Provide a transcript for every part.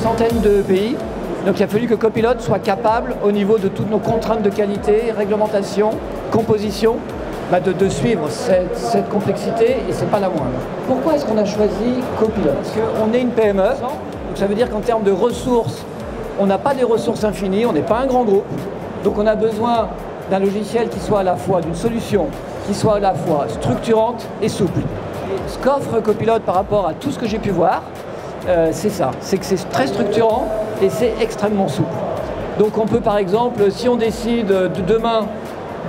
centaine de pays. Donc il a fallu que Copilot soit capable, au niveau de toutes nos contraintes de qualité, réglementation, composition, de suivre cette complexité, et c'est pas la moindre. Pourquoi est-ce qu'on a choisi Copilot? Parce qu'on est une PME, donc ça veut dire qu'en termes de ressources, on n'a pas des ressources infinies, on n'est pas un grand groupe, donc on a besoin d'un logiciel qui soit à la fois d'une solution, qui soit à la fois structurante et souple. Et ce qu'offre Copilot par rapport à tout ce que j'ai pu voir, c'est ça, c'est que c'est très structurant et c'est extrêmement souple. Donc on peut par exemple, si on décide demain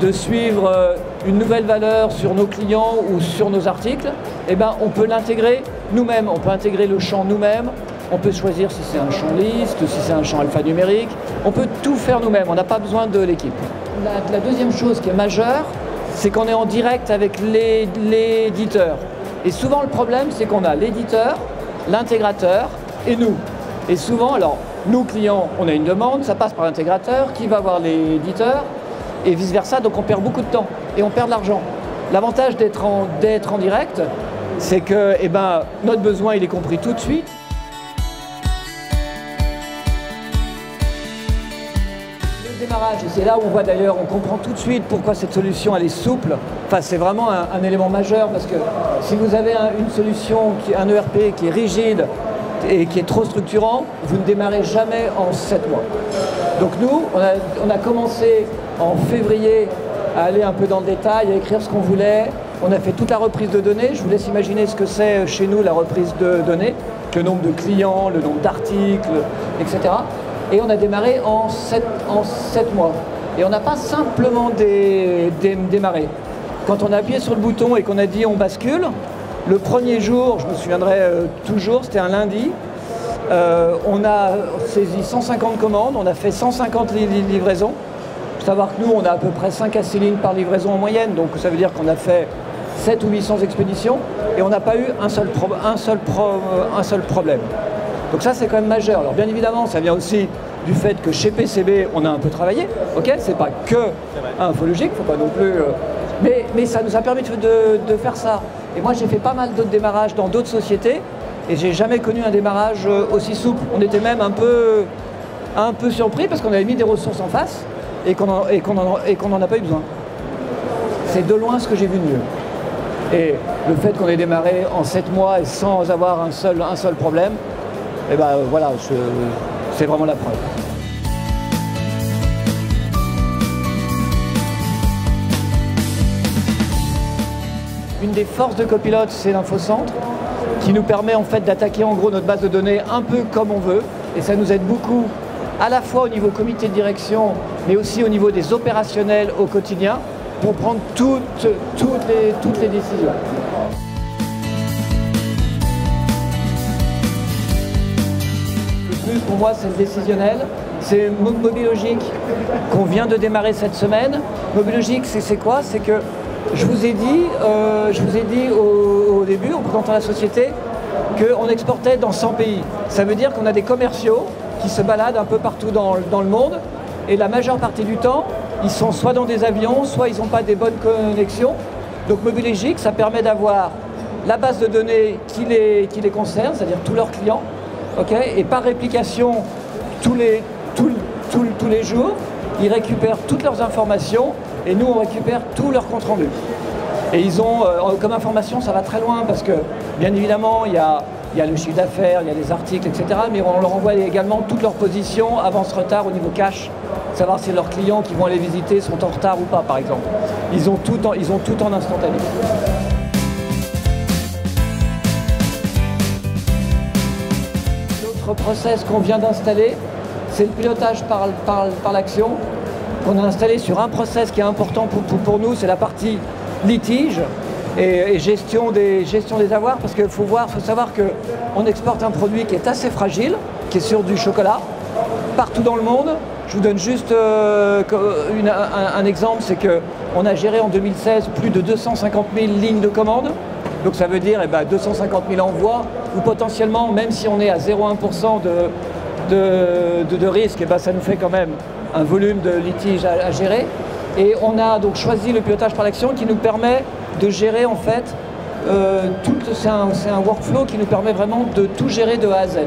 de suivre une nouvelle valeur sur nos clients ou sur nos articles, eh ben, on peut l'intégrer nous-mêmes, on peut intégrer le champ nous-mêmes, on peut choisir si c'est un champ liste, si c'est un champ alphanumérique, on peut tout faire nous-mêmes, on n'a pas besoin de l'équipe. La deuxième chose qui est majeure, c'est qu'on est en direct avec l'éditeur. Et souvent le problème, c'est qu'on a l'éditeur, l'intégrateur et nous. Et souvent, alors, nous clients, on a une demande, ça passe par l'intégrateur, qui va voir l'éditeur, et vice-versa, donc on perd beaucoup de temps et on perd de l'argent. L'avantage d'être en direct, c'est que notre besoin il est compris tout de suite. Le démarrage, et c'est là où on voit d'ailleurs, on comprend tout de suite pourquoi cette solution elle est souple. Enfin, c'est vraiment un élément majeur, parce que si vous avez une solution, un ERP qui est rigide et qui est trop structurant, vous ne démarrez jamais en 7 mois. Donc nous, on a commencé en février à aller un peu dans le détail, à écrire ce qu'on voulait. On a fait toute la reprise de données. Je vous laisse imaginer ce que c'est chez nous, la reprise de données, le nombre de clients, le nombre d'articles, etc. Et on a démarré en 7 mois. Et on n'a pas simplement démarré. Quand on a appuyé sur le bouton et qu'on a dit on bascule, le premier jour, je me souviendrai toujours, c'était un lundi, on a saisi 150 commandes, on a fait 150 livraisons. Il faut savoir que nous, on a à peu près 5 à 6 lignes par livraison en moyenne, donc ça veut dire qu'on a fait 7 ou 800 expéditions et on n'a pas eu un seul problème. Donc ça, c'est quand même majeur. Alors bien évidemment, ça vient aussi du fait que chez PCB, on a un peu travaillé, ok? C'est pas que Infologique, faut pas non plus... Mais ça nous a permis de faire ça. Et moi, j'ai fait pas mal d'autres démarrages dans d'autres sociétés et j'ai jamais connu un démarrage aussi souple. On était même un peu surpris parce qu'on avait mis des ressources en face et qu'on n'en a pas eu besoin. C'est de loin ce que j'ai vu de mieux. Et le fait qu'on ait démarré en 7 mois et sans avoir un seul problème, eh ben voilà, c'est vraiment la preuve. Une des forces de Copilot, c'est l'InfoCentre, qui nous permet en fait d'attaquer en gros notre base de données un peu comme on veut. Et ça nous aide beaucoup, à la fois au niveau comité de direction, mais aussi au niveau des opérationnels au quotidien, pour prendre toutes les décisions. Le plus pour moi, c'est le décisionnel. C'est Mobilogic qu'on vient de démarrer cette semaine. Mobilogic, c'est quoi? C'est que je vous ai dit au début, en présentant la société, qu'on exportait dans 100 pays. Ça veut dire qu'on a des commerciaux qui se baladent un peu partout dans le monde, et la majeure partie du temps, ils sont soit dans des avions, soit ils n'ont pas des bonnes connexions. Donc Mobilogic, ça permet d'avoir la base de données qui les concerne, c'est-à-dire tous leurs clients, okay, et par réplication, tous les jours, ils récupèrent toutes leurs informations, et nous, on récupère tous leurs comptes rendus. Et ils ont, comme information, ça va très loin, parce que, bien évidemment, il y a le chiffre d'affaires, il y a les articles, etc. Mais on leur envoie également toutes leurs positions, avance-retard au niveau cash, savoir si leurs clients qui vont aller visiter sont en retard ou pas, par exemple. Ils ont tout en instantané. L'autre process qu'on vient d'installer, c'est le pilotage par l'action, qu'on a installé sur un process qui est important pour nous, c'est la partie litige et gestion des avoirs, parce qu'il faut savoir qu'on exporte un produit qui est assez fragile, qui est sur du chocolat, partout dans le monde. Je vous donne juste un exemple, c'est qu'on a géré en 2016 plus de 250 000 lignes de commande, donc ça veut dire 250 000 envois, ou potentiellement, même si on est à 0,1% de risque, ça nous fait quand même un volume de litiges à gérer. Et on a donc choisi le pilotage par l'action qui nous permet de gérer en fait, c'est un workflow qui nous permet vraiment de tout gérer de A à Z.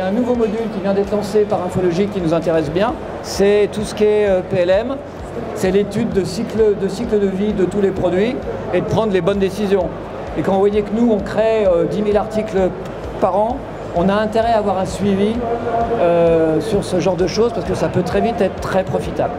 a un nouveau module qui vient d'être lancé par Infologique qui nous intéresse bien. C'est tout ce qui est PLM, c'est l'étude de cycle de vie de tous les produits et de prendre les bonnes décisions. Et quand vous voyez que nous, on crée 10 000 articles par an, on a intérêt à avoir un suivi sur ce genre de choses parce que ça peut très vite être très profitable.